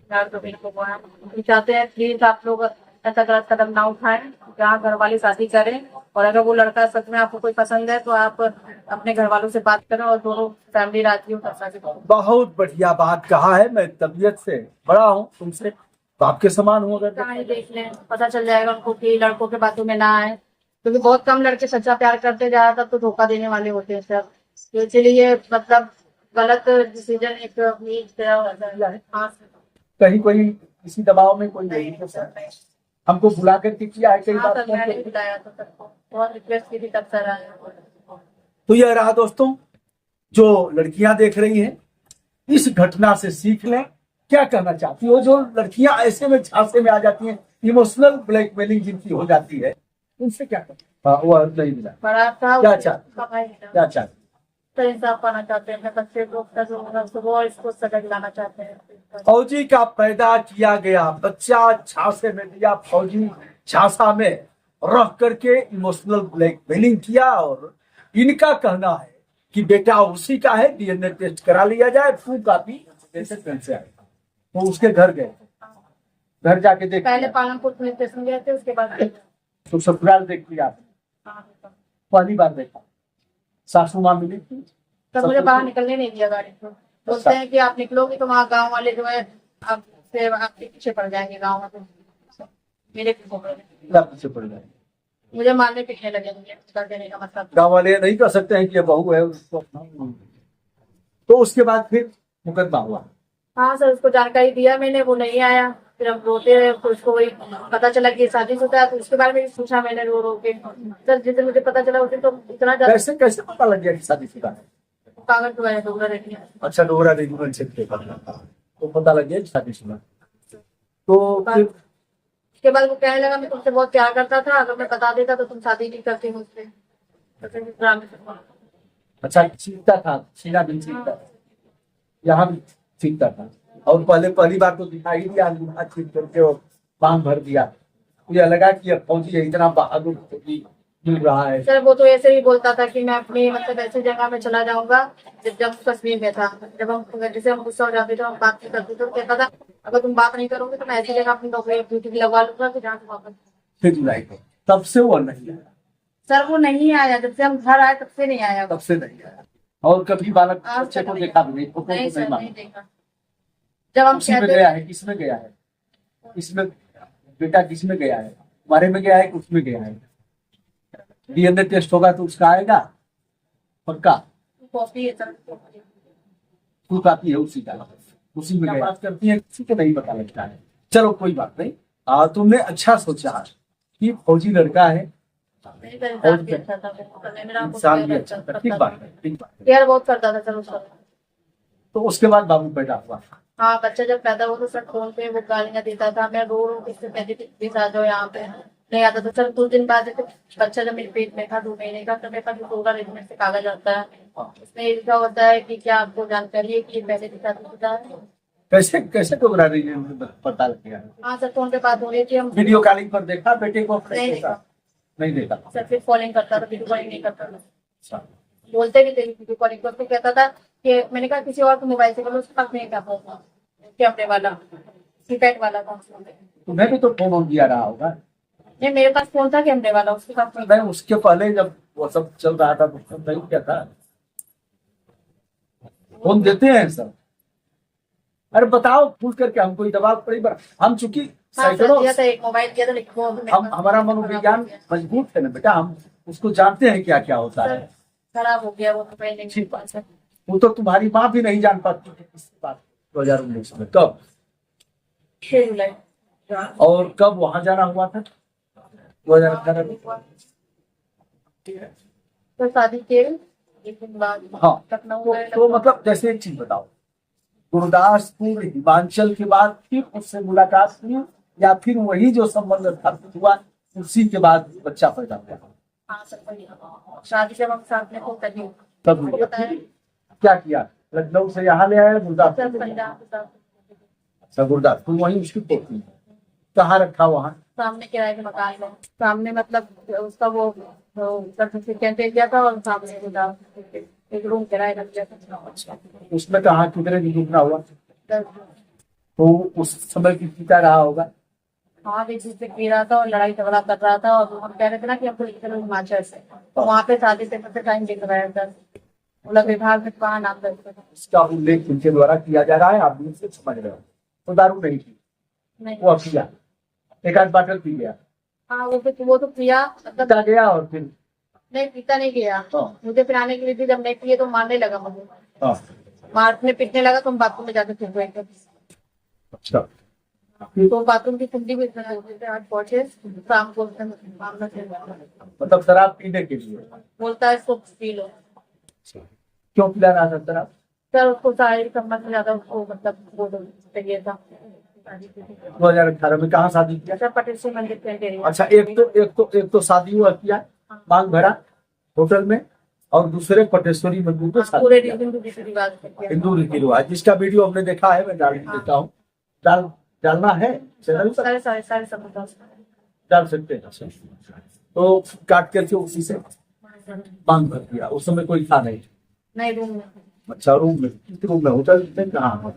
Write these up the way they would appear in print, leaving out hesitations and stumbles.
यार तो बिल्कुल वो है। हम चाहते हैं प्लीज आप लोग ऐसा गलत कदम ना उठाएं, जहाँ घर वाली शादी करें। और अगर वो लड़का सच में आपको कोई पसंद है तो आप अपने घर वालों से बात करें और दोनों फैमिली राजी हो तब शादी करो। बहुत बढ़िया बात कहा है। मैं तबीयत से बड़ा हूँ तुमसे, तो आपके समान हूँ। अगर कहानी देख लें, पता चल जाएगा उनको कि लड़कों के बातों में ना आए, क्योंकि बहुत कम लड़के सच्चा प्यार करते, ज्यादातर तो धोखा देने वाले होते हैं सर। तो इसीलिए मतलब गलत डिसीजन एक हाँ कहीं कोई किसी दबाव में कोई नहीं है सर, हमको बुला करके किया है कई हाँ बार सर, मैंने भी बताया था सबको, बहुत रिक्वेस्ट की थी तब सर आए। तो यह रहा दोस्तों, जो लड़कियां देख रही हैं इस घटना से सीख लें। क्या कहना चाहती हो जो लड़कियां ऐसे में झांसे में आ जाती हैं, इमोशनल ब्लैकमेलिंग जिनकी हो जाती है, उनसे क्या करना? हाँ, वो नहीं मिला। बड़ा था क्या चाहते क्या चाहते तो इंसाफ पाना चाहते हैं, बच्चे को सुबह इसको सजा दिलाना चाहते हैं। फौजी का पैदा किया गया बच्चा झांसे में दिया, फौजी झांसा में रख करके इमोशनल ब्लैकमेलिंग किया। और इनका कहना है कि बेटा उसी का है, डीएनए टेस्ट करा लिया जाए, ट्रू कॉपी जैसे पेन से आएगा। तो उसके घर गए, घर जाके देख पहले पालनपुर पुलिस स्टेशन गए थे, उसके बाद तो ससुराल देख लिया, पहली बार देखा। सासू माँ मिली थी तब मुझे बाहर निकलने नहीं दिया गाड़ी को। बोलते हैं कि आप निकलोगे तो वहाँ गांव वाले जो है आपसे आपके पीछे पड़ जाएंगे गांव में। मेरे पीछे पड़ जाए, मुझे मारने पीटने लगे, मुझे कर देने का मतलब। गाँव वाले नहीं कर सकते हैं कि ये बहू है उसको। तो उसके बाद फिर मुकदमा हुआ। हाँ सर, उसको जानकारी दिया मैंने, वो नहीं आया। फिर हम रोते रहे, फिर उसको वही पता चला कि शादीशुदा है, तो उसके बारे में भी पूछा मैंने रो रो के। सर जिस दिन मुझे पता चला उस दिन तो इतना ज्यादा। कैसे कैसे पता लग गया कि शादीशुदा है? कागज तो मैंने डोगरा रख लिया। अच्छा, डोगरा रेजिमेंट से तो पता लग गया शादीशुदा। तो फिर उसके बाद वो कहने लगा मैं तुमसे बहुत प्यार करता था, अगर मैं बता देता तो तुम शादी नहीं करते मुझसे। तो फिर ड्रामे से अच्छा, सीखता था, सीना भी सीखता था, यहाँ भी सीखता था। और पहली बार तो दिखाई दिया, अंगूठा छीन करके और बांध भर दिया। मुझे लगा कि यह फौजी है, इतना बहादुर फौजी मिल रहा है। सर वो तो ऐसे ही बोलता था कि मैं अपनी मतलब ऐसी जगह में चला जाऊंगा। जब कश्मीर में था, जब हम जैसे हम गुस्सा हो जाते थे, हम बात नहीं करते थे, तो कहता था अगर तुम बात नहीं करोगे तो मैं ऐसी जगह अपनी नौकरी ड्यूटी लगवा लूंगा कि जहाँ से वापस। फिर जुलाई को तब से वो नहीं आया। सर वो नहीं आया, जब से हम घर आए तब से नहीं आया। तब से नहीं आया। और कभी बालक बच्चे को देखा भी नहीं, फोटो नहीं को सर, नहीं नहीं माना। देखा। जब हम किसमें गया है, किसमें गया है, इसमें बेटा किसमें गया है, हमारे में गया है कि उसमें गया है? डीएनए टेस्ट होगा तो उसका आएगा पक्का। कॉपी है सर, फुल कॉपी है उसी का, उसी में गया। बात करती है किसी को नहीं पता लगता है। चलो कोई बात नहीं, तुमने अच्छा सोचा कि फौजी लड़का है, इंसान भी अच्छा था, इंसान भी अच्छा था। ठीक बात है, ठीक बात है। केयर बहुत करता था सर उसका। तो उसके बाद बाबू पैदा हुआ। हाँ, बच्चा जब पैदा हुआ तो सर फोन पे वो गालियां देता था, मैं रो रो इससे पहले प्लीज आ जाओ यहाँ पे, नहीं आता था सर। 2 दिन बाद बच्चा जब मेरे पेट में था 2 महीने का, तो मेरे पास डोगरा रेजिमेंट से कागज आता है, उसमें लिखा होता है कि क्या आपको जानकारी है कि पहले शादीशुदा है। कैसे कैसे डोगरा रीजन पता लग गया? हाँ सर, फोन पे बात हो रही थी, हम वीडियो कॉलिंग पर देखा बेटे को? नहीं देखा नहीं देखा सर, फिर कॉलिंग करता था, वीडियो कॉलिंग नहीं करता था। अच्छा। बोलते भी थे वीडियो कॉलिंग पर, तो कहता था कि मैंने कहा किसी और को मोबाइल से करो, उसके पास नहीं क्या फोन था, कैमरे वाला कीपैड वाला था। तुम्हें भी तो फोन दिया रहा होगा? नहीं, मेरे पास फोन था कैमरे वाला, उसके पास नहीं, उसके पहले जब वो सब चल रहा था तो नहीं क्या था, फोन देते हैं सब। अरे बताओ खुल करके, हमको ही दबाव पड़ी पर हम चूंकि एक मोबाइल दिया था, लेकिन हम हमारा मनोविज्ञान मजबूत है ना बेटा, हम उसको जानते हैं क्या क्या होता है। खराब हो गया वो मोबाइल, नहीं ठीक बात है। वो तो तुम्हारी माँ भी नहीं जान पाती थी किस बात 2019 में। कब? 6 जुलाई। और कब वहां जाना हुआ था? 2018 में। तो शादी के एक दिन बाद हाँ, लखनऊ तो मतलब जैसे एक चीज बताओ, गुरदासपुर हिमाचल के बाद फिर उससे मुलाकात हुई या फिर वही जो संबंध स्थापित हुआ उसी के बाद बच्चा पैदा हुआ? हाँ सर, शादी जब हम साथ में खूब तभी तब क्या किया? लखनऊ से यहाँ ले आए गुरदासपुर? अच्छा, गुरदासपुर वही उसकी पोती है। कहाँ रखा? वहाँ सामने किराए के मकान में, सामने मतलब उसका वो सर्टिफिकेट दिया था, और सामने एक रूम किराए का दिया था। उसमें कहाँ कितने दिन रुकना हुआ? तो उस समय भी पीता रहा होगा। हाँ बीच से पी रहा था और लड़ाई झगड़ा कर रहा था, और हम कह रहे थे ना कि हमको लेके चलो हिमाचल से, तो वहाँ पे शादी से पहले टाइम दिख रहा था, बोला विभाग में कहाँ नाम दर्ज करें। इसका उल्लेख उनके द्वारा किया जा रहा है, आप भी इसे समझ रहे हो। तो दारू नहीं थी, नहीं। वो पिया, एक आध बाटल पी गया, हाँ वो तो पिया, मतलब पीता गया और फिर नहीं पीता नहीं गया। हाँ। मुझे पिलाने के लिए थी, जब नहीं पिए तो मारने लगा मुझे, हाँ। मारने पीटने लगा, तो हम बाथरूम में जाके थूक गए थे। अच्छा, तो बाथरूम की कुंडी भी इतना लगती थी, आज पहुंचे शाम को उसने मामला से मतलब शराब पीने के लिए बोलता है इसको पी लो। क्यों पिला रहा था शराब? सर उसको शारीरिक संबंध से ज्यादा उसको मतलब वो चाहिए था। 2018 में कहाँ शादी किया? सर पटेल सिंह मंदिर के एरिया। अच्छा, एक तो शादी हुआ किया मांग भरा होटल में, और दूसरे पटेश्वरी मंदिर में शादी पूरे किया। हिंदू रीति रिवाज से किया। हिंदू रीति रिवाज, जिसका वीडियो हमने देखा है, मैं डाल देता हूँ। डालना है चैनल पर, सारे सब बताओ। डाल सकते हैं। तो काट करके उसी से मांग भर दिया। उस समय कोई था नहीं? नहीं रूम में। अच्छा, रूम में? किस रूम में? होटल में? कहाँ?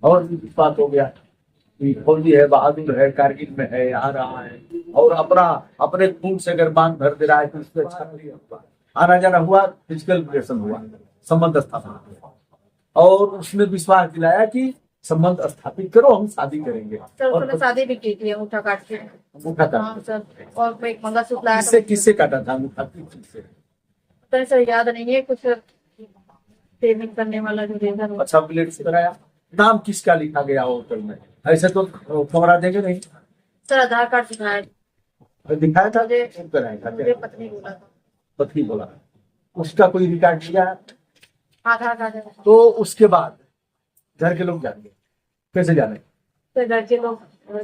और भी बात हो गया कि फौजी है, बहादुर है, कारगिल में है, आ रहा है, और अपने खून से अगर मांग भर दे रहा है तो उससे अच्छा नहीं होगा। आना जाना हुआ, फिजिकल रिलेशन हुआ, संबंध स्थापित हुआ, और उसने विश्वास दिलाया कि संबंध स्थापित करो, हम शादी करेंगे। सर और उसने शादी भी की थी अंगूठा काट के। अंगूठा हाँ काट सर, और एक मंगलसूत्र लाया किससे था। किससे काटा था अंगूठा? किससे? सर सर याद नहीं है, कुछ सेविंग करने वाला जो रेजर होता अच्छा, प्लेट से कराया। नाम किसका लिखा गया होटल में? ऐसे तो कमरा देंगे नहीं। है। सर आधार कार्ड दिखाया, दिखाया था, मुझे कराया था मुझे क्या? पत्नी बोला था। पत्नी बोला, उसका कोई रिकॉर्ड दिया? आधार कार्ड है। तो उसके बाद घर के लोग जाएंगे, कैसे जाने? तो घर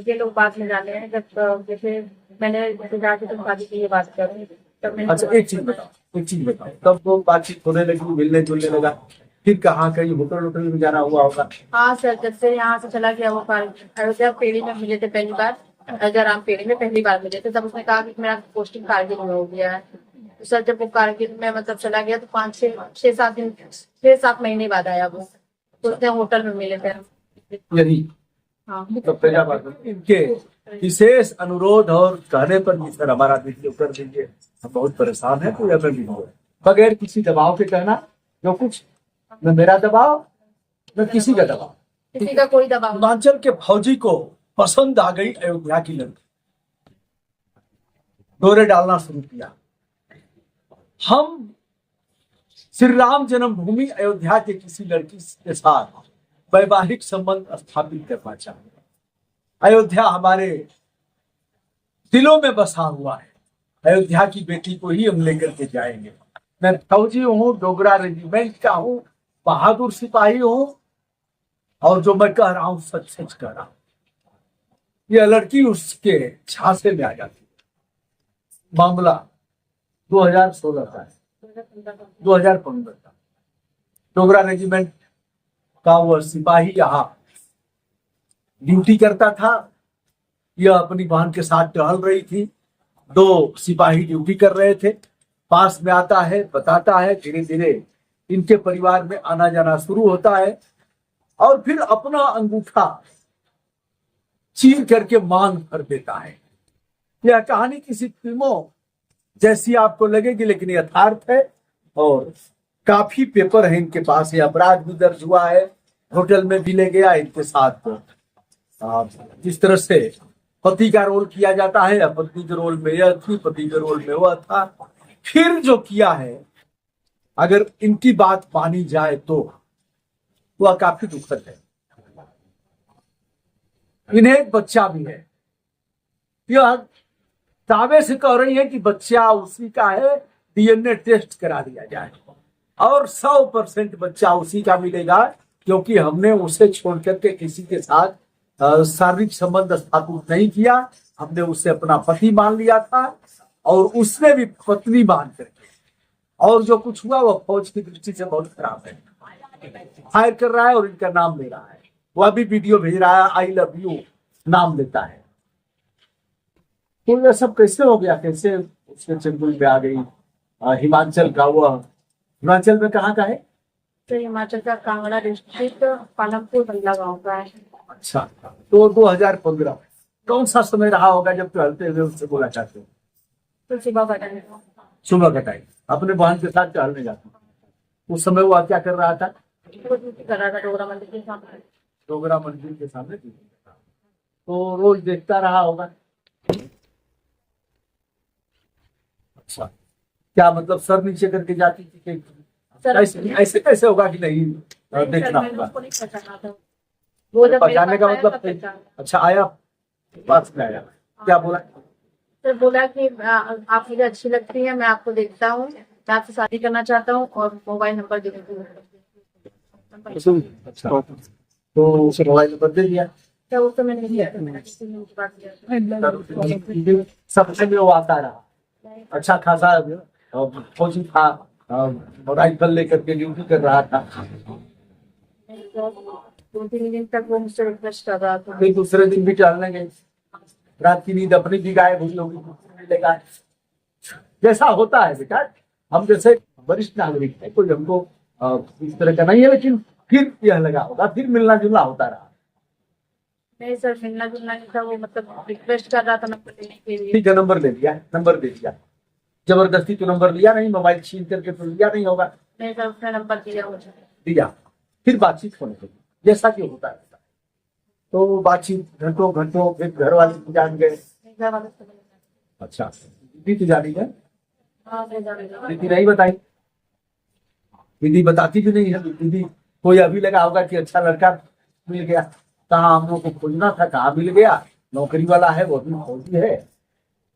के लोग बाद में जाने हैं, जब जैसे मैंने जैसे जाके तुम शादी की ये बात करूँ तब मैंने। अच्छा, एक चीज बताओ, तब वो बातचीत होने लगी, मिलने जुलने लगा, फिर कहाँ कहीं होटल में जाना हुआ होगा? हाँ सर, जब से यहाँ से चला गया वो अयोध्या पेड़ी में मिले थे पहली बार, अयोध्या पेड़ी में पहली बार मिले थे, तब उसने कहा कि मेरा पोस्टिंग कारगिल में हो गया है। तो सर जब वो कारगिल में मतलब चला गया तो 6-7 महीने बाद आया वो, तो उसने होटल में मिले थे। यही हाँ तो प्रजापति इनके विशेष अनुरोध और कहने पर भी सर हमारा वीडियो कर दीजिए, हम बहुत परेशान है, कोई हमें भी हो बगैर किसी दबाव के कहना जो कुछ, न मेरा दबाव न किसी का दबाव। किसी का कोई दबाव। हिमाचल के फौजी को पसंद आ गई अयोध्या की लड़की, डोरे डालना शुरू किया। हम श्री राम जन्मभूमि अयोध्या के किसी लड़की के साथ वैवाहिक संबंध स्थापित करना चाहते। अयोध्या हमारे दिलों में बसा हुआ है, अयोध्या की बेटी को ही हम लेकर के जाएंगे। मैं फौजी हूँ, डोगरा रेजिमेंट का हूँ, बहादुर सिपाही हूँ, और जो मैं कह रहा हूँ सच सच कह रहा हूँ। यह लड़की उसके झांसे में आ जाती है। मामला 2016 का है, 2015 का। डोगरा रेजिमेंट का वह सिपाही यहाँ ड्यूटी करता था, यह अपनी बहन के साथ टहल रही थी, 2 सिपाही ड्यूटी कर रहे थे। पास में आता है, बताता है, धीरे धीरे इनके परिवार में आना जाना शुरू होता है, और फिर अपना अंगूठा चीर करके मांग भर देता है। यह कहानी किसी फिल्मों जैसी आपको लगेगी, लेकिन यथार्थ है, और काफी पेपर है इनके पास। ये अपराध भी दर्ज हुआ है, होटल में भी ले गया इनके साथ। जिस तरह से पति का रोल किया जाता है, पत्नी के रोल में यह थी, पति के रोल में वह था। फिर जो किया है, अगर इनकी बात मानी जाए तो वह काफी दुखद है। इन्हें एक बच्चा भी है, यह दावे से कह रही है कि बच्चा उसी का है, डीएनए टेस्ट करा दिया जाए, और 100% बच्चा उसी का मिलेगा, क्योंकि हमने उसे छोड़ करके किसी के साथ शारीरिक संबंध स्थापित नहीं किया। हमने उसे अपना पति मान लिया था, और उसने भी पत्नी मान करके। और जो कुछ हुआ वह फौज की दृष्टि से बहुत खराब है। फायर कर रहा है और इनका नाम ले रहा है, वह भी वीडियो भेज रहा है, आई लव यू नाम लेता है। तो यह सब कैसे हो गया? कैसे उसके चंगुल में आ गई? हिमाचल का, वह हिमाचल में कहाँ का है? तो हिमाचल का कांगड़ा डिस्ट्रिक्ट पालमपुर बंगला गांव का है। अच्छा, तो 2015 कौन सा समय रहा होगा जब टहलते हुए उससे बोला चाहते हो? तो सुबह का टाइम सुबह का टाइम अपने बहन के साथ टहलने जाते हो। उस समय वो क्या कर रहा था? वो ड्यूटी कर रहा था डोगरा मंदिर के सामने। डोगरा मंदिर के सामने ड्यूटी कर रहा था। तो रोज देखता रहा होगा। अच्छा, क्या मतलब सर नीचे करके जाती थी कि सर ऐसे ऐसे कैसे होगा कि नहीं नहीं, सर, देखना मैंने होगा? उसको नहीं पहचाना था। वो जब मेरे पहचानने पास का आया मतलब तब पहचाना। अच्छा आया, पास में आया, क्या बोला? सर बोला कि आप मुझे अच्छी लगती है, मैं आपको देखता हूँ, मैं आपसे शादी करना चाहता हूँ और मोबाइल नंबर दे दीजिए। अच्छा, तो उसे मोबाइल नंबर दे दिया। तो उस समय नहीं दिया था, मैंने किसी ने मुझे बात किया। सबसे में वो आता रहा, अच्छा खासा फौजी था, राइफल लेकर के ड्यूटी कर रहा था। 2-3 दिन तक वो मुझसे रिक्वेस्ट कर रहा था। फिर दूसरे दिन भी टहलने गए, रात की नींद अपनी भी गायब हुई होगी, मिलेगा जैसा होता है बेटा। हम जैसे वरिष्ठ नागरिक है, कोई हमको इस तरह का नहीं है, लेकिन फिर यह लगा होगा, फिर मिलना जुलना होता रहा। नहीं सर, मिलना जुलना नहीं था, वो मतलब रिक्वेस्ट कर रहा था नंबर लेने के लिए। ठीक है, नंबर ले लिया, नंबर दे दिया, जबरदस्ती तो नंबर लिया नहीं, मोबाइल छीन करके तो लिया नहीं होगा। नहीं सर, उसने नंबर दिया मुझे। दिया, फिर बातचीत होने लगी जैसा कि होता है। तो बातचीत घंटों घंटों, फिर घर वाले भी जान गए। घर वाले से मिले। अच्छा, दीदी जानी है? हाँ, ले जाने दीदी नहीं बताई, दीदी बताती भी नहीं है। दीदी कोई अभी लगा होगा कि अच्छा लड़का मिल गया, कहाँ हम लोग को खोजना था, कहाँ मिल गया, नौकरी वाला है, वो भी फौजी है।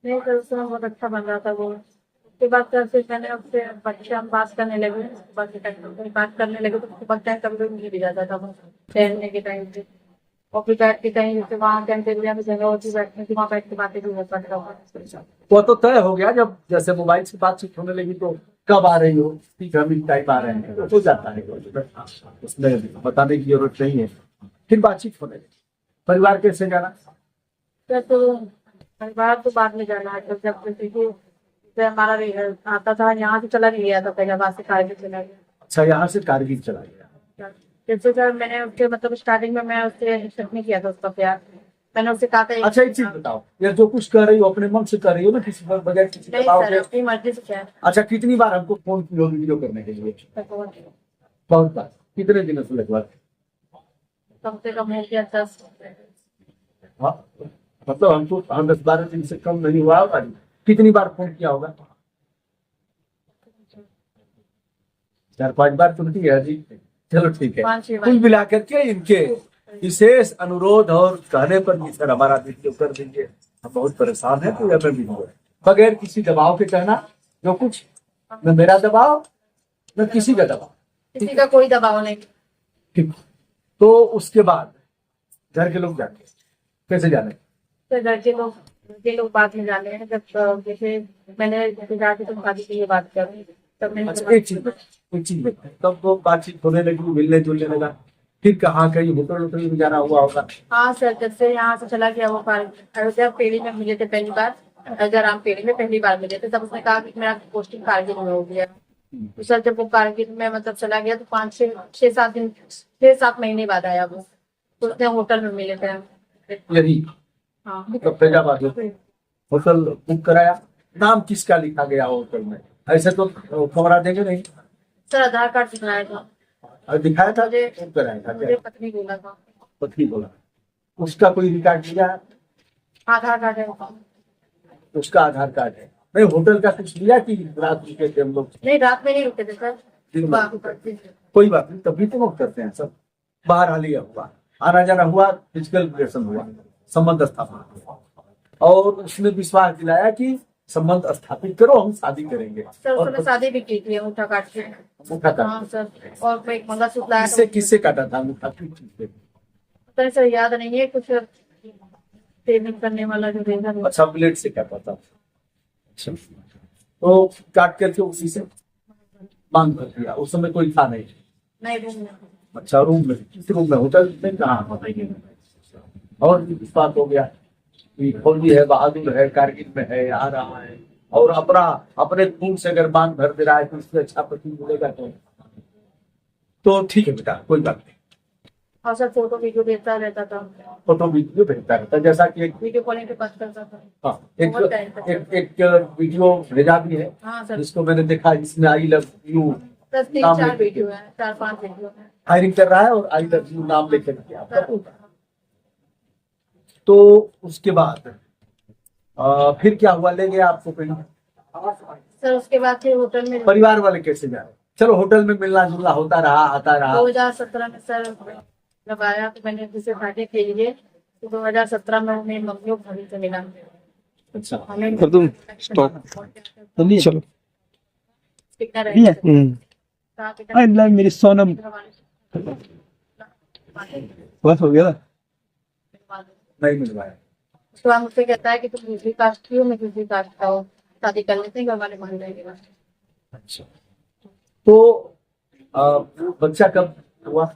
नहीं सर, उस समय बहुत अच्छा बन रहा था वो। उसके बाद सर फिर मैंने उससे बच्चे हम बात करने लगे, सुबह के टाइम पे बात करने लगे, तो सुबह के टाइम कभी मिल भी जाता था वो ठहरने के टाइम पे। और फिर बैठ के कहीं जैसे वहाँ कैंटेरिया में जगह होती बैठने की, वहाँ बैठ के बातें भी हो सकता था। वो तो तय हो गया जब जैसे मोबाइल से बातचीत होने लगी, तो कब आ रही हो, ठीक है हम टाइप आ रहे हैं, तो हो जाता है, उसमें बताने की जरूरत नहीं है। फिर बातचीत होने लगी। परिवार कैसे जाना? सर तो परिवार तो बाद में जाना है, जब जब जैसे कि जैसे हमारा आता था, यहाँ से चला नहीं गया था, पहले वहां से कारगिल चला गया। अच्छा, यहाँ से कारगिल चला गया। जैसे सर मैंने उसके मतलब स्टार्टिंग में मैं उससे एक्सेप्ट नहीं किया था उसका प्यार। मैंने उससे कहा था अच्छा, एक चीज बताओ, ये जो कुछ कर रही हो अपने मन से कर रही हो ना, किसी पर बगैर किसी नहीं दबाव सर, के? अपनी मर्जी से क्या है। अच्छा, कितनी बार हमको फोन की हो वीडियो करने के लिए? बहुत बार। कितने दिनों से लगभग? कम से कम हो गया 10। हाँ, मतलब हमको 10-12 दिन से कम नहीं हुआ होगा। कितनी बार फोन किया होगा? 4-5 बार तो नहीं है जी। चलो ठीक है, 5-6 बार। कुल मिलाकर के इनके विशेष अनुरोध और कहने पर भी सर हमारा वीडियो कर दीजिए, हम बहुत परेशान है, तो हमें वीडियो बगैर किसी दबाव के कहना, जो कुछ न मेरा दबाव न किसी का दबाव, किसी का कोई दबाव नहीं। ठीक। तो उसके बाद घर के लोग जाते कैसे जाने? तो घर के लोग बाद में जाने हैं, जब जैसे मैंने जैसे जाके तुम शादी के लिए बात कर रही तब मैंने अच्छा, एक चीज तब वो बातचीत होने लगी, मिलने जुलने लगा, फिर कहाँ कहीं होटल में जाना हुआ होगा? हाँ सर, जब से यहाँ से चला गया वो अयोध्या पेड़ी में मिले थे पहली बार, अयोध्या पेड़ी में पहली बार मिले थे, तब उसने कहा कि मेरा पोस्टिंग कारगिल में हो गया। तो सर जब वो कारगिल में मतलब चला गया तो 6-7 महीने बाद आया वो, तो उसने होटल में मिले थे। यही हाँ तो फैजाबाद होटल बुक कराया। नाम किसका लिखा गया होटल में? ऐसे तो कमरा देंगे नहीं। सर आधार कार्ड दिखाया था। और दिखाया था, मुझे बुक कराया था मुझे क्या? पत्नी बोला था। पत्नी बोला। उसका कोई रिकॉर्ड दिया? आधार कार्ड है। उसका आधार कार्ड है। नहीं, होटल का कुछ लिया कि रात रुके थे हम लोग? नहीं, रात में नहीं रुके थे सर। दिन में। सुबह। कोई बात नहीं, तभी तो लोग करते हैं सब। बाहर हालिया हुआ, आना जाना हुआ, फिजिकल रिलेशन हुआ, संबंध स्थापित हुआ, और उसने विश्वास दिलाया कि संबंध स्थापित करो, हम शादी करेंगे। सर और उसने शादी भी की थी अंगूठा काट के। अंगूठा काटा। हाँ सर, और मैं एक मंगलसूत्र लाया किससे था। किससे काटा था अंगूठा? किस चीज से? पता नहीं सर, याद नहीं है कुछ पेमेंट करने वाला जो देगा वो। अच्छा, ब्लेड से काटा था। अच्छा, तो काट करके उसी से बांध कर दिया। उस समय कोई था नहीं? नहीं, रूम में। अच्छा, रूम में? किस रूम में? होटल में? कहाँ? और भी बात हो गया कि फौजी है, बहादुर है, कारगिल में है, आ रहा है, और अपने खून से अगर बांध भर दे रहा है तो उससे अच्छा पति मिलेगा तो? तो ठीक है बेटा, कोई बात नहीं। और सर फोटो वीडियो भेजता रहता था, फोटो वीडियो भेजता रहता है, जैसा कि एक वीडियो कॉलिंग पे बात करता था। हाँ, बहुत टाइम तक। एक वीडियो भेजा भी है हाँ सर, जिसको मैंने देखा, जिसमें आई लव यू 3-4 लिख के वीडियो है, 4-5 वीडियो है। फायरिंग कर रहा है और आई लव यू नाम लिख करके आपका होगा। तो उसके बाद फिर क्या हुआ, ले गया आपको कहीं? सर उसके बाद फिर होटल में परिवार वाले कैसे जा रहे? चलो होटल में मिलना जुलना होता रहा, आता रहा। 2017 में सर जब आया तो मैंने उसे शादी के लिए, तो 2017 में मेरी मम्मी और भाभी से मिला। अच्छा, हमें कर दूं? स्टॉप। चलो कितना रहेगा? कहाँ पे आई लव मेरी सोनम, बस हो गया। नहीं मिलवाया। उसके बाद मुझसे कहता है कि तुम दूसरी कास्ट की हो, मैं दूसरी कास्ट का हूँ, शादी कर लेते हैं, घर वाले मान जाएंगे। अच्छा, तो बच्चा कब हुआ?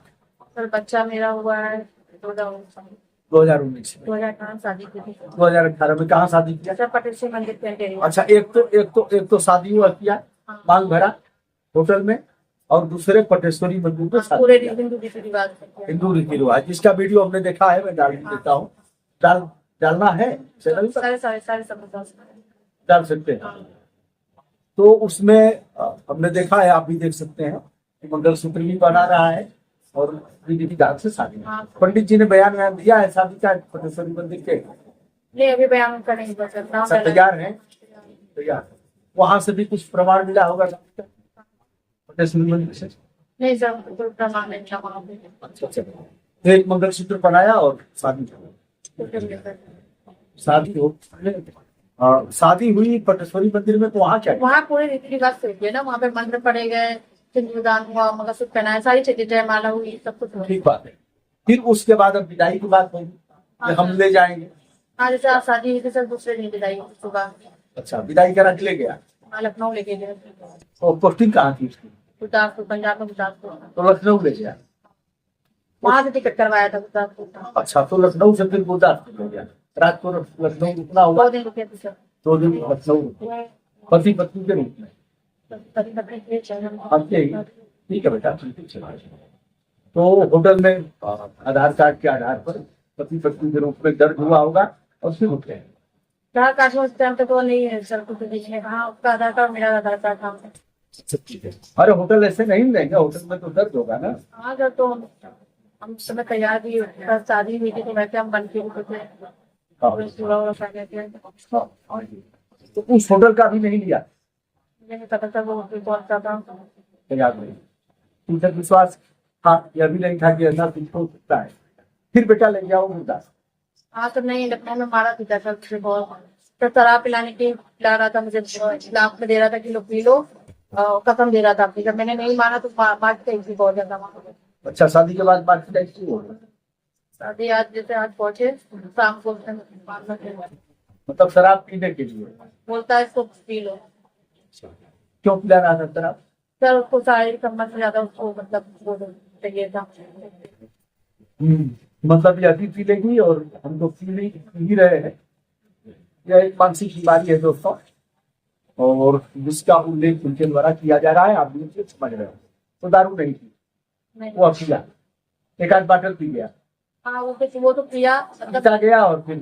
सर बच्चा मेरा हुआ है 2019 2019 में। 2018 शादी की थी 2018 में कहाँ शादी किया? सर पटेश्वरी मंदिर के अंदर। अच्छा, एक तो शादी हुआ किया, मांग भरा होटल में, और दूसरे पटेश्वरी मंदिर में शादी पूरे किया। हिंदू रीति रिवाज से किया। हिंदू रीति रिवाज, जिसका वीडियो हमने देखा है, मैं डाल देता हूँ। डालना है चैनल पर, सारे सब डाल सकते हैं। तो उसमें हमने देखा है, आप भी देख सकते हैं कि मंगलसूत्र भी बना रहा है और विधि विधान से शादी है। हाँ। पंडित जी ने बयान दिया है शादी का पटेश्वरी मंदिर के? नहीं, अभी बयान उनका नहीं बचा। सब तैयार है? तैयार। वहां से भी कुछ प्रमाण मिला होगा पटेश्वरी मंदिर से? नहीं सर, कोई प्रमाण नहीं था वहाँ पे। अच्छा, एक मंगलसूत्र बनाया और शादी शादी हुई पटेश्वरी मंदिर में। तो वहाँ क्या है? वहाँ पूरे रीति रिवाज से हुई है ना, वहाँ पे मंत्र पड़े गए, सिंदूरदान हुआ, मंगलसूत्र पहनाया, सारी चीजें, जयमाला हुई, सब कुछ हुआ। ठीक बात है। फिर उसके बाद अब विदाई की बात होगी कि हम ले जाएंगे। हाँ, जैसे आज शादी हुई थी सर, दूसरे दिन विदाई हुई सुबह। अच्छा, विदाई करा के ले गया। वहाँ लखनऊ लेके गए, और पोस्टिंग कहाँ थी उसकी? गुरदासपुर, पंजाब में गुरदासपुर। तो लखनऊ ले गया। वहाँ से टिकट करवाया था गुरदासपुर का। अच्छा, तो लखनऊ से फिर गुरदासपुर ले गया। रात को लखनऊ रुकना होगा। 2 दिन रुके थे सर। 2 दिन लखनऊ रुके, पति पत्नी के रूप में। पति के चरण। आपके ही? ठीक है बेटा, तो होटल में आधार कार्ड के आधार पर पति पत्नी के रूप में दर्ज हुआ होगा और फिर उठ गए। आधार कार्ड में उस टाइम तक वो नहीं है सर, कुछ देखने। हाँ, उसका आधार कार्ड, मेरा आधार कार्ड था। ठीक है। अरे होटल ऐसे नहीं मिलेंगे, होटल में तो दर्ज होगा ना। हाँ सर, तो हम उस समय तैयार भी, शादी हुई थी तो वैसे हम बन के रुके थे। तो उस होटल का भी नहीं लिया? मुझे पता था वो कौन सा था। तैयार नहीं। तुमसे विश्वास हाँ, यह भी नहीं था कि ऐसा कुछ हो सकता है। फिर बेटा ले जाओ गुरदास। हाँ तो नहीं, लखनऊ में मारा पीटा था मुझे बहुत। तो शराब पिलाने की पिला रहा था मुझे, लाख में दे रहा था कि लो पी लो, कसम दे रहा था अपनी। जब मैंने नहीं माना तो मार के थी बहुत ज्यादा वहाँ पे। अच्छा, शादी के बाद बात शुरू हो गई? शादी आज जैसे आज पहुंचे शाम को, मतलब शराब पीने के लिए बोलता है इसको पी लो। क्यों पिला रहा था शराब? सर उसको शारीरिक संबंध से ज्यादा उसको मतलब वो चाहिए था। मतलब ये अभी पी लेगी और हम तो पी ही रहे हैं। यह एक मानसिक बीमारी है दोस्तों, और जिसका उल्लेख उनके द्वारा किया जा रहा है, आप भी समझ रहे हो। तो दारू नहीं थी, वो पिया, एक आध बाटल पी गया। हाँ, वो तो पिया, मतलब पीता गया और फिर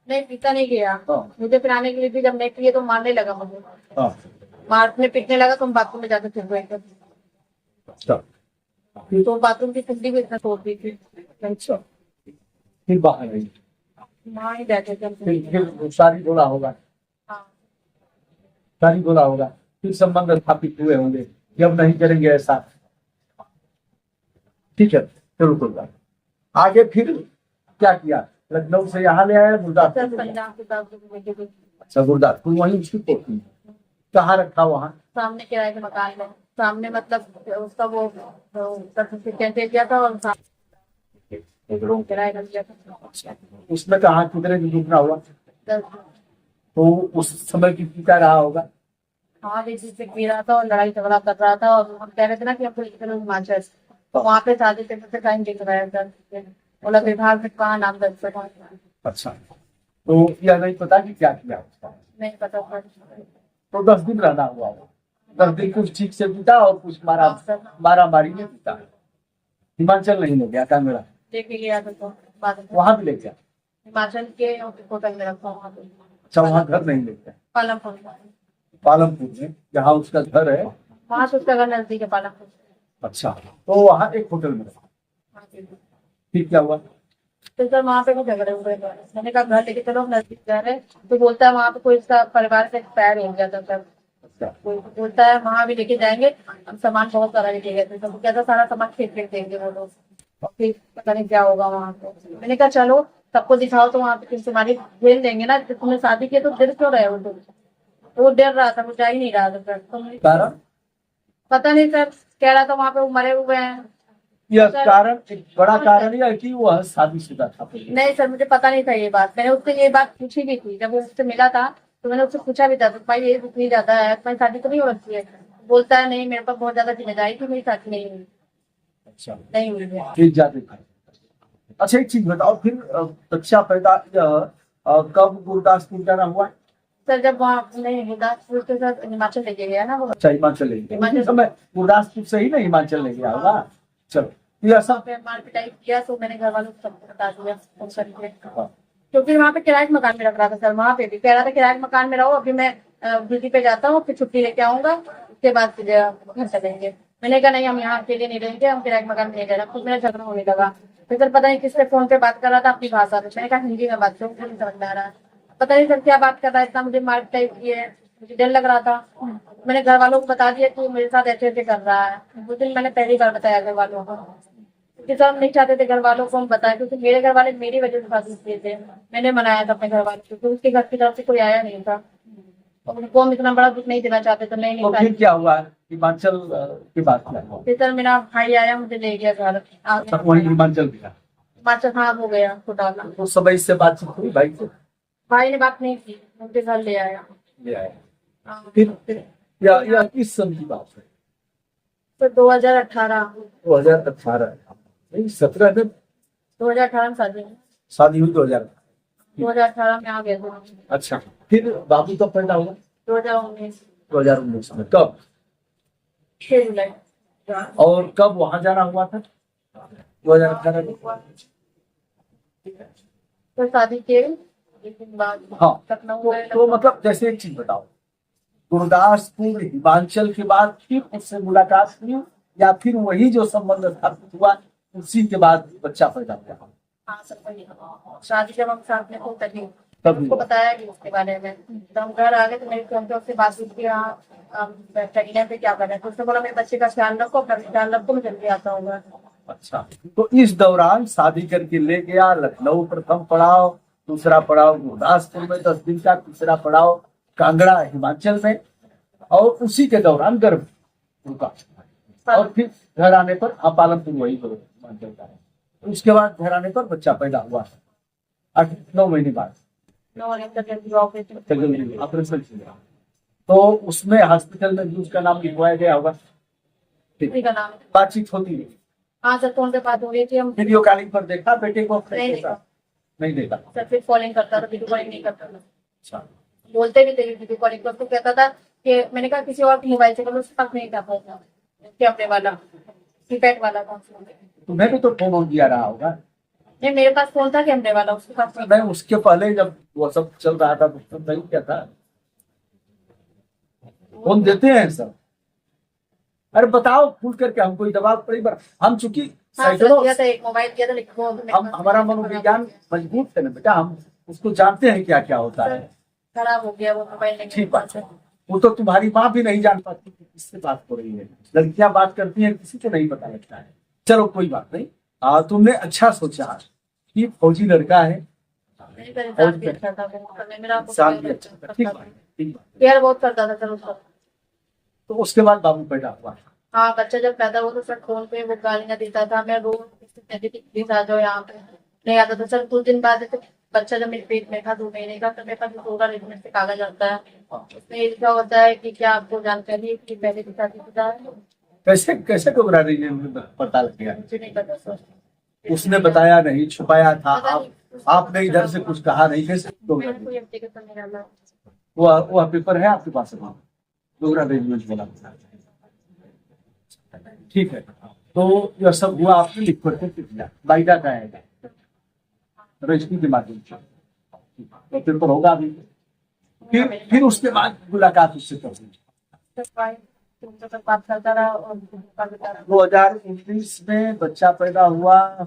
नहीं, पीता नहीं गया। मुझे पिलाने के लिए भी जब मैं पिए तो मारने लगा मुझे। हाँ, मारने पीटने लगा तो हम बाथरूम में जाकर फिर गए थे। तो बाथरूम की कुंडी भी इतना तोड़ दी थी। अच्छा, फिर बाहर आई, वहाँ ही बैठे थे हम। फिर शादी बोला होगा। हाँ। शादी बोला होगा, फिर संबंध स्थापित हुए होंगे कि अब नहीं करेंगे ऐसा। ठीक है, चलो कोई बात। आगे फिर क्या किया? लखनऊ से यहाँ ले आया गुरदासपुर? पंजाब के बाद अच्छा, गुरदासपुर वहीं उसकी पोती कहाँ रखा? वहाँ सामने किराए के मकान में, सामने मतलब उसका वो कैंटे दिया था और एक रूम किराए का दिया था। उसमें कहाँ कितने दिन रुकना हुआ? 10। तो उस समय की पीता रहा होगा। हाँ, बीच से पी रहा था और लड़ाई झगड़ा कर रहा था, और हम कह रहे थे ना कि हमको इधर हिमाचल, तो वहाँ पे शादी से टाइम दिख रहा है। बोला विभाग में कहाँ नाम दर्ज करवा। अच्छा, तो यह नहीं पता कि क्या किया उसका? नहीं पता था। तो 10 दिन रहना हुआ होगा। 10 दिन कुछ ठीक से बीता और कुछ मारा मारी में बीता। हिमाचल नहीं ले गया कैमरा, लेके गया था तो बाद में वहां भी ले गया। हिमाचल के होटल में रखा वहाँ पे अच्छा वहां घर नहीं ले गया, पालमपुर में। पालमपुर में जहाँ उसका घर है। वहाँ से उसका घर नजदीक है पालमपुर से। अच्छा तो वहाँ एक होटल में रखा, हाँ जी। फिर क्या हुआ? तो सर वहाँ पे भी झगड़े हुए थे। मैंने कहा घर लेके चलो नजदीक घर है, तो बोलता है वहाँ पे कोई इसका परिवार से एक्सपायर हो गया था सर। अच्छा कोई बोलता है वहाँ भी लेके जाएंगे, हम सामान बहुत सारा लेके गए थे, तो कहता सारा सामान फेंक फेंक देंगे वो लोग, और फिर पता नहीं क्या होगा वहाँ पे। मैंने कहा चलो सबको दिखाओ तो वहाँ पे फिर तुम्हारी भेज देंगे ना, तो तुमने शादी की तो डर क्यों रहे हो तुम? वो डर रहा था, वो जा ही नहीं रहा था सर। कारण? पता नहीं सर, कह रहा था वहाँ पे वो मरे हुए हैं। यह सर- कारण एक बड़ा कारण यह है कि वह शादीशुदा था। नहीं सर, मुझे पता नहीं था ये बात। मैंने उससे ये बात पूछी भी थी, जब वो उससे मिला था तो मैंने उससे पूछा भी था, तो भाई ये इतनी ज्यादा है, तुम्हारी शादी तो नहीं हो रखी है? बोलता है नहीं, मेरे पास बहुत ज्यादा जिम्मेदारी थी, मेरी शादी नहीं हुई। अच्छा नहीं हुई है। फिर जाते थे। अच्छा एक चीज बताओ, फिर बच्चा पैदा कब गुरदासपुर जाना हुआ? सर जब वहाँ नहीं गुरदासपुर के साथ हिमाचल लेके गया ना वो, अच्छा हिमाचल ले गया, हिमाचल- उसी समय गुरदासपुर से ही ना हिमाचल ले गया होगा। चलो ये ऐसा। वहाँ पे मार पिटाई किया, तो मैंने घर वालों को सबको बता दिया फोन करके। हाँ, क्योंकि वहाँ पे किराए के मकान में रख रहा था सर, वहाँ पे भी कह रहा था किराए के मकान में रहो, अभी मैं ड्यूटी पे जाता हूँ, फिर छुट्टी लेके आऊंगा, उसके बाद फिर घर चलेंगे। मैंने कहा नहीं, हम यहाँ अकेले नहीं रहेंगे, हम किराए के मकान में नहीं रह रहे। खुद मेरा झगड़ा होने लगा, फिर सर पता नहीं किससे फोन पे बात कर रहा था अपनी भाषा में। मैंने कहा हिंदी में बात करो, मुझे नहीं समझ में आ रहा है। पता नहीं सर क्या बात कर रहा है, इतना मुझे मार पिटाई की है, मुझे डर लग रहा था। मैंने घर वालों को बता दिया कि मेरे साथ ऐसे ऐसे कर रहा है। उस दिन मैंने पहली बार बताया घर वालों को, क्योंकि सर हम नहीं चाहते थे घर वालों को हम बताएं, क्योंकि मेरे घर वाले मेरी वजह से फांसी दिए थे। मैंने मनाया था अपने घर वालों को, क्योंकि उसके घर की तरफ से कोई आया नहीं था, और उनको हम इतना बड़ा दुख नहीं देना चाहते थे। नहीं तो नहीं फिर क्या हुआ हिमाचल की बात क्या हुआ? फिर सर मेरा भाई आया, मुझे ले गया घर अच्छा, वहीं हिमाचल गया। हिमाचल। हाँ हो गया घोटाला। तो समय इससे बातचीत हुई भाई से? भाई ने बात नहीं की, मुझे घर ले आया। ले आया। हाँ, फिर या किस सन की बात है? तो 2018 2018 नहीं 17 में 2018 में शादी हुई। शादी हुई 2000। 2018 में आ गए थे। अच्छा फिर बाबू कब पैदा हुआ? 2019 2019 में। कब? 6 जुलाई। और कब वहां जाना हुआ था? 2018 में। तो शादी के एक दिन बाद हाँ लखनऊ तो, गए। तो मतलब जैसे एक चीज बताओ, गुरदासपुर हिमाचल के बाद फिर उससे मुलाकात हुई या फिर वही जो संबंध स्थापित हुआ उसी के बाद बच्चा पैदा हुआ? हाँ सर वही। शादी जब हम साथ में तो तभी तभी उसको बताया भी उसके बारे में। तो हम घर आ गए तो मेरी फ्रेंड उससे बात हुई कि हाँ प्रेगनेंट पे क्या कर रहे हैं, तो उसने बोला मेरे बच्चे का ख्याल रखो, अपना ख्याल रखो, मैं जल्दी आता हूँ। अच्छा तो इस दौरान शादी करके ले गया लखनऊ, प्रथम पड़ाव, दूसरा पड़ाव गुरदासपुर में 10 दिन का, तीसरा पड़ाव कांगड़ा हिमाचल में, और उसी के दौरान गर्भ रुका। और फिर घर आने पर पालमपुर वही हिमाचल का है। उसके बाद घर आने पर बच्चा पैदा हुआ 8-9 महीने बाद। 9 महीने तक ऑपरेशन। ऑपरेशन किया तो उसमें हॉस्पिटल में भी उसका नाम लिखवाया गया होगा। का नाम। बातचीत होती है? हाँ सर फोन पे बात हो रही थी। हम वीडियो कॉलिंग पर देखा बेटे को? नहीं देखा नहीं देखा। सर, फिर कॉलिंग करता था, वीडियो कॉलिंग नहीं करता था। अच्छा बोलते भी थे वीडियो कॉलिंग पर, तो कहता था कि मैंने कहा किसी और के मोबाइल से करो, उसके पास नहीं था फोन, कैमरे वाला कीपैड वाला था। तुम्हें भी तो फोन दिया रहा होगा? नहीं मेरे पास फोन था कैमरे वाला, उसके पास नहीं। मैं उसके पहले जब वो सब चल रहा था तो नहीं क्या था, फोन देते हैं सब। अरे बताओ खुल करके, हमको दबाव पड़ी पर हम चूंकि हाँ सर सैकड़ों दिया था, एक मोबाइल दिया था, लेकिन वो मेरे हम पास- हमारा मनोविज्ञान मजबूत है ना बेटा, हम उसको जानते हैं क्या क्या होता है। खराब हो गया वो मोबाइल नहीं। ठीक बात है, वो तो तुम्हारी माँ भी नहीं जान पाती कि किससे बात हो रही है। लड़कियां बात करती हैं, किसी को नहीं पता लगता है। चलो कोई बात नहीं, तुमने अच्छा सोचा कि फौजी लड़का है, मेरा इंसान भी अच्छा था वो, मेरा इंसान भी अच्छा था। ठीक बात, ठीक बात। केयर बहुत करता था सर उसका। तो उसके बाद बाबू पैदा हुआ। हाँ बच्चा जब पैदा हुआ तो सर फोन पे वो गालियां देता था, मैं रोज कहती थी प्लीज आ जाओ यहाँ पे, नहीं आता था सर। कुछ दिन बाद जैसे बच्चा जब मेरे पेट में था 2 महीने का, तो मेरे पास 16 रेजिमेंट से कागज आता है, उसमें लिखा होता है कि क्या आपको जानकारी है कि पहले की शादीशुदा है? कैसे कैसे घबरा रही है, पता लग गया? मुझे नहीं पता सर। उसने बताया नहीं, छुपाया था? पता आप नहीं। आपने इधर से कुछ कहा नहीं? कैसे मैंने कोई एप्लीकेशन नहीं डाला। वो पेपर है आपके पास? डोगरा रेजिमेंट वाला। ठीक है, तो यह सब हुआ, आपने लिख करके दिया, बायोडाटा आएगा रजिस्ट्री के माध्यम से, तो पेपर होगा अभी। फिर उसके बाद मुलाकात उससे करूंगी। तुमसे सब बात करता रहा और धोखा देता रहा। 2019 में बच्चा पैदा हुआ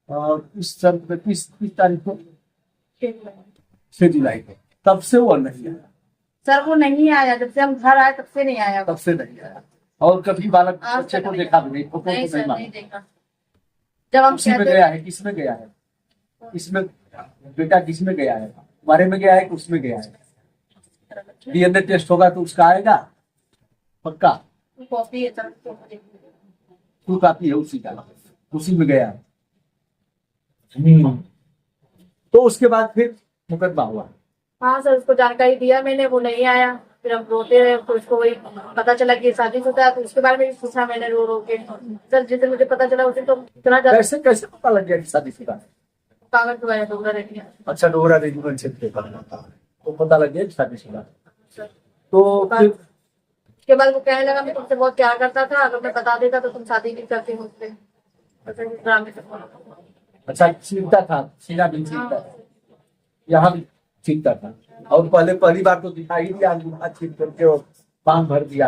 और इस तारीख को 6 जुलाई को, तब से वो नहीं आया। सर वो नहीं आया, जब से हम घर आए तब से नहीं आया। तब से नहीं आया और कभी बालक बच्चे को देखा भी नहीं, फोटो नहीं को सर, नहीं नहीं माना। देखा। जब हम किसी में गया है, किसमें गया है, इसमें बेटा किसमें गया है, हमारे में गया है कि उसमें गया है। डीएनए टेस्ट होगा तो उसका आएगा पक्का। कॉपी है सर, टू कॉपी है उसी का, उसी में गया है। तो उसके बाद फिर मुकदमा हुआ। हाँ सर, उसको जानकारी दिया मैंने, वो नहीं आया। फिर हम रोते रहे, तो उसको वही पता चला कि शादीशुदा है, तो उसके बारे में भी पूछा मैंने रो रो के। सर जिस दिन मुझे पता चला उस दिन तो इतना ज्यादा कैसे कैसे पता लग गया कि शादीशुदा है? कागज हुआ है डोगरा रेडिया। अच्छा, डोगरा रेजिमेंट से पेपर तो पता लग गया कि शादीशुदा है। सर तो फिर उसके बाद वो कहने लगा मैं तुमसे बहुत प्यार करता था, अगर मैं बता देता तो तुम शादी नहीं करते मुझसे। अच्छा, चिंता था, सीना भी चिंता था, यहाँ भी चिंता था। और पहली बार तो दिखाई दिया, बातचीत करके और बांध भर दिया।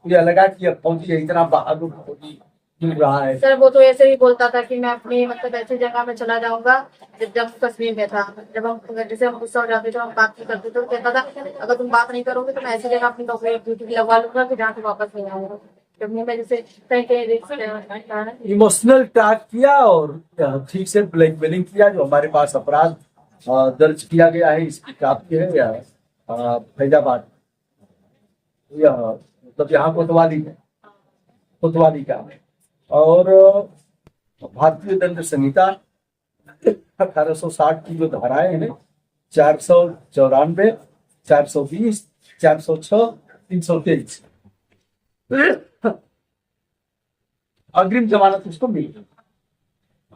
मुझे लगा कि अब फौजी है, इतना बहादुर फौजी मिल रहा है। सर वो तो ऐसे ही बोलता था कि मैं अपनी मतलब ऐसी जगह में चला जाऊंगा। जब जम्मू कश्मीर में था, जब हम जैसे हम गुस्सा हो जाते थे, हम बात नहीं करते थे, तो कहता था अगर तुम बात नहीं करोगे तो मैं ऐसी जगह अपनी नौकरी ड्यूटी लगवा लूंगा कि जहाँ से वापस नहीं आऊंगा। जम्मू में जैसे कहीं कहीं रिस्क इमोशनल टैग किया और ठीक से ब्लैकमेलिंग किया। जो हमारे पास अपराध दर्ज किया गया है, इसकी काफी है या फैजाबाद, यह मतलब यहाँ कोतवाली है, कोतवाली का है। और भारतीय दंड संहिता 1860 की जो धाराएं हैं, 494, 420, 406, 323, अग्रिम जमानत उसको मिल गई।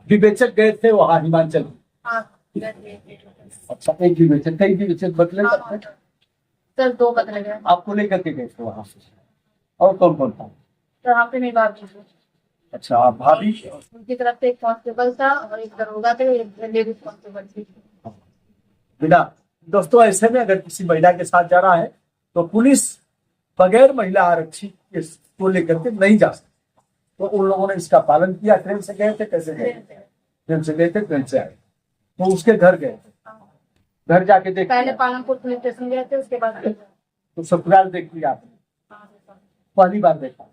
विवेचक गए थे वहां हिमाचल में। अच्छा, एक विवेचक, कई विवेचक बदले जाते हैं। सर 2 बदले गए। आपको लेकर के गए थे वहां से, और कौन कौन था? सर वहाँ पे मेरी बात हुई। अच्छा, आप भाभी? उनकी तरफ से एक कांस्टेबल था और एक दरोगा थे, एक लेडीज कांस्टेबल थी। बिना दोस्तों, ऐसे में अगर किसी महिला के साथ जाना है तो पुलिस बगैर महिला आरक्षी को लेकर के नहीं जा सकती। तो उन लोगों ने इसका पालन किया। ट्रेन से गए थे, कैसे गए? ट्रेन से गए थे, ट्रेन से आए। तो उसके घर गए थे, घर जाके देख पहले लिया। पालनपुर पुलिस स्टेशन गए थे, उसके बाद तो ससुराल देख लिया आपने? पहली बार देखा।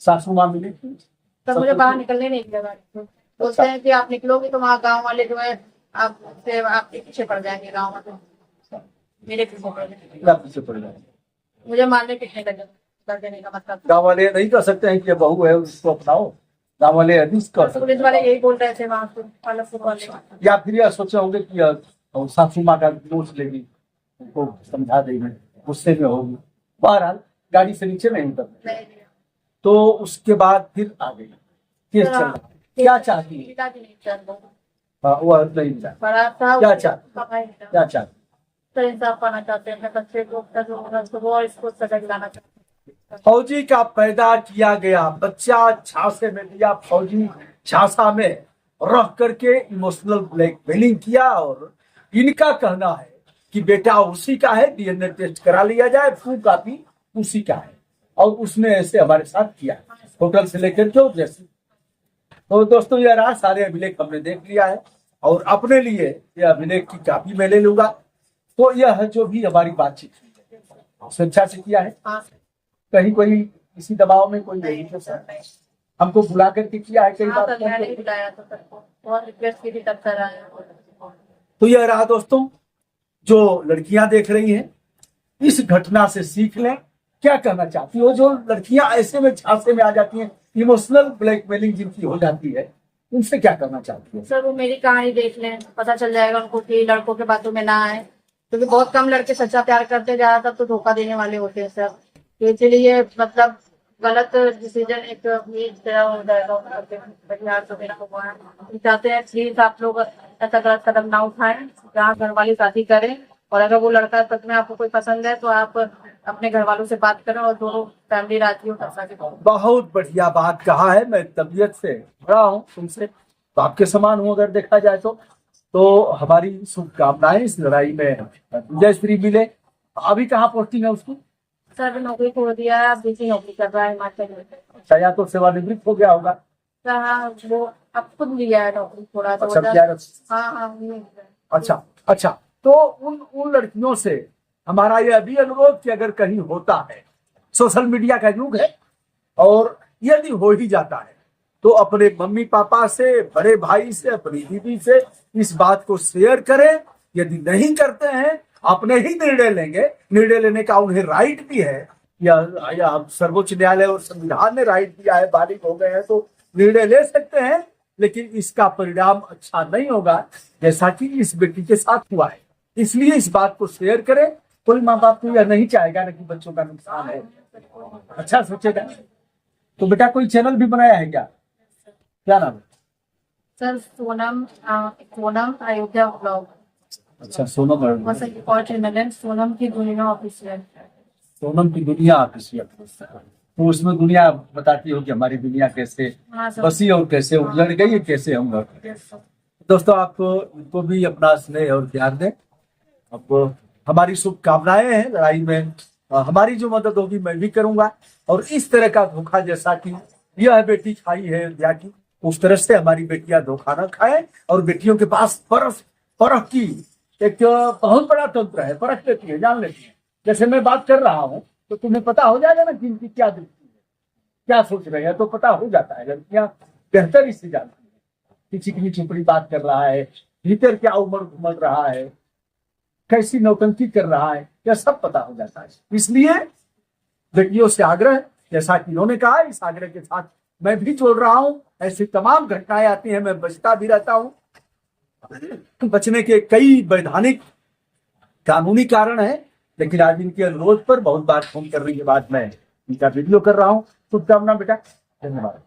सासू माँ मिली थी? तब मुझे बाहर निकलने नहीं दिया गाड़ी से। बोलते हैं कि आप निकलोगे तो वहाँ गाँव वाले जो है आपके पीछे पड़ जाएंगे, गाँव वाले मेरे पीछे पड़ जाएंगे, क्या पीछे पड़ जाए? मुझे मारने पीटने लगे। कर देने का मतलब गाँव वाले नहीं कर सकते हैं कि ये बहू है उसको अपनाओ, गाँव वाले अभी कर सकते पुलिस वाले यही बोल रहे थे वहाँ से पालनपुर वाले। हैं। या फिर यह सोचे होंगे कि सासू माँ का दोष लेगी, उनको समझा देंगे, गुस्से में होगी। बहरहाल गाड़ी से नीचे नहीं उतरना। नहीं दिया। तो उसके बाद फिर आ गई, केस चल रहा है। क्या चाहती है? पिताजी नहीं चल रहा। हाँ, वो नहीं चाहती। बड़ा था क्या चाहती? क्या क्या चाहती? इंसाफ पाना चाहते हैं, अपने बच्चे को जो होगा उसको वो इसको सजा दिलाना चाहते हैं। फौजी का पैदा किया गया बच्चा झांसे में दिया। फौजी झांसा में रह करके इमोशनल ब्लैकमेलिंग किया और इनका कहना है कि बेटा उसी का है, डीएनए टेस्ट करा लिया जाए, ट्रू कॉपी उसी का है। और उसने ऐसे हमारे साथ किया, होटल से लेकर जो जैसे। तो दोस्तों, यह रहा, सारे अभिलेख हमने देख लिया है और अपने लिए यह अभिलेख की कॉपी मैं ले लूंगा। तो यह है जो भी हमारी बातचीत हुई है, स्वेच्छा से किया है, हाँ कहीं कोई किसी दबाव में कोई नहीं है। सर, नहीं। हमको बुला करके किया है कई हाँ बार। सर, मैंने ही बुलाया था सर को, बहुत रिक्वेस्ट की थी तब सर आया। तो यह रहा दोस्तों, जो लड़कियां देख रही हैं, इस घटना से सीख लें। क्या कहना चाहती हो जो लड़कियां ऐसे में झांसे में आ जाती हैं, इमोशनल ब्लैकमेलिंग जिनकी हो जाती है, उनसे क्या करना चाहती है? सर वो मेरी कहानी देख लें, पता चल जाएगा उनको कि लड़कों के बातों में ना आए, क्योंकि बहुत कम लड़के सच्चा प्यार करते, ज्यादातर तो धोखा देने वाले होते हैं सर। तो इसलिए मतलब गलत डिसीजन एक हो जाएगा। चाहते हैं प्लीज आप लोग ऐसा गलत कदम ना उठाएं, जहाँ घर वाली शादी करें और अगर वो लड़का सच में आपको कोई पसंद है तो आप अपने घर वालों से बात करें और दोनों फैमिली राजी हो तब जाके करो। बहुत बढ़िया बात कहा है। मैं तबीयत से बड़ा हूँ तुमसे, तो आपके समान हूँ अगर देखा जाए तो हमारी शुभकामनाएं इस लड़ाई में जय श्री मिले। अभी कहाँ पोस्टिंग है उसकी? सर नौकरी छोड़ दिया है, अब दूसरी नौकरी कर रहा है हिमाचल में। अच्छा, या तो सेवानिवृत्त हो गया होगा। सर हाँ, वो अब खुद लिया है नौकरी थोड़ा तो अच्छा, हाँ हाँ नहीं। अच्छा अच्छा, तो उन लड़कियों से हमारा यह भी अनुरोध कि अगर कहीं होता है, सोशल मीडिया का युग है, और यदि हो ही जाता है तो अपने मम्मी पापा से, बड़े भाई से, अपनी दीदी से इस बात को शेयर करें। यदि नहीं करते हैं, अपने ही निर्णय लेंगे। निर्णय लेने का उन्हें राइट भी है, या सर्वोच्च न्यायालय और संविधान ने राइट दिया है, बालिग हो गए हैं तो निर्णय ले सकते हैं, लेकिन इसका परिणाम अच्छा नहीं होगा जैसा कि इस बेटी के साथ हुआ है। इसलिए इस बात को शेयर करें। कोई माँ बाप तो यह नहीं चाहेगा ना कि बच्चों का नुकसान है, अच्छा सोचेगा। तो बेटा कोई चैनल भी बनाया है क्या? क्या नाम है? Sir Sonam Ayodhya blog. अच्छा, सोनम और चैनल है सोनम की दुनिया ऑफिशियल। सोनम की दुनिया ऑफिशियल। तो उसमें दुनिया बताती हो कि हमारी दुनिया कैसे हाँ सर। बसी और कैसे उलझ गई है, कैसे हम लोग। दोस्तों, आपको इनको भी अपना स्नेह और प्यार दें। अब हमारी शुभकामनाएं हैं लड़ाई में। हमारी जो मदद होगी मैं भी करूंगा, और इस तरह का धोखा जैसा कि यह बेटी खाई है अयोध्या की, उस तरह से हमारी बेटियां धोखा न खाएं। और बेटियों के पास परख की एक बहुत बड़ा तंत्र है, परख लेती है, जान लेती है। जैसे मैं बात कर रहा हूँ तो तुम्हें पता हो जाएगा ना कि इनकी क्या दृष्टि है, क्या सोच रहे हैं, तो पता हो जाता है। लड़कियां बेहतर इससे जानती है कि चिकनी चुपड़ी बात कर रहा है, भीतर क्या उमड़ घुमड़ रहा है, कैसी नौटंकी कर रहा है, यह सब पता हो जाता है। इसलिए बेटियों से आग्रह, जैसा कि इन्होंने कहा, इस आग्रह के साथ मैं भी जोड़ रहा हूं। ऐसी तमाम घटनाएं आती हैं, मैं बचता भी रहता हूं। बचने के कई वैधानिक कानूनी कारण है, लेकिन आज इनके अनुरोध पर बहुत बार फोन कर रही है, बाद में इनका वीडियो कर रहा हूं। शुभकामना बेटा, धन्यवाद।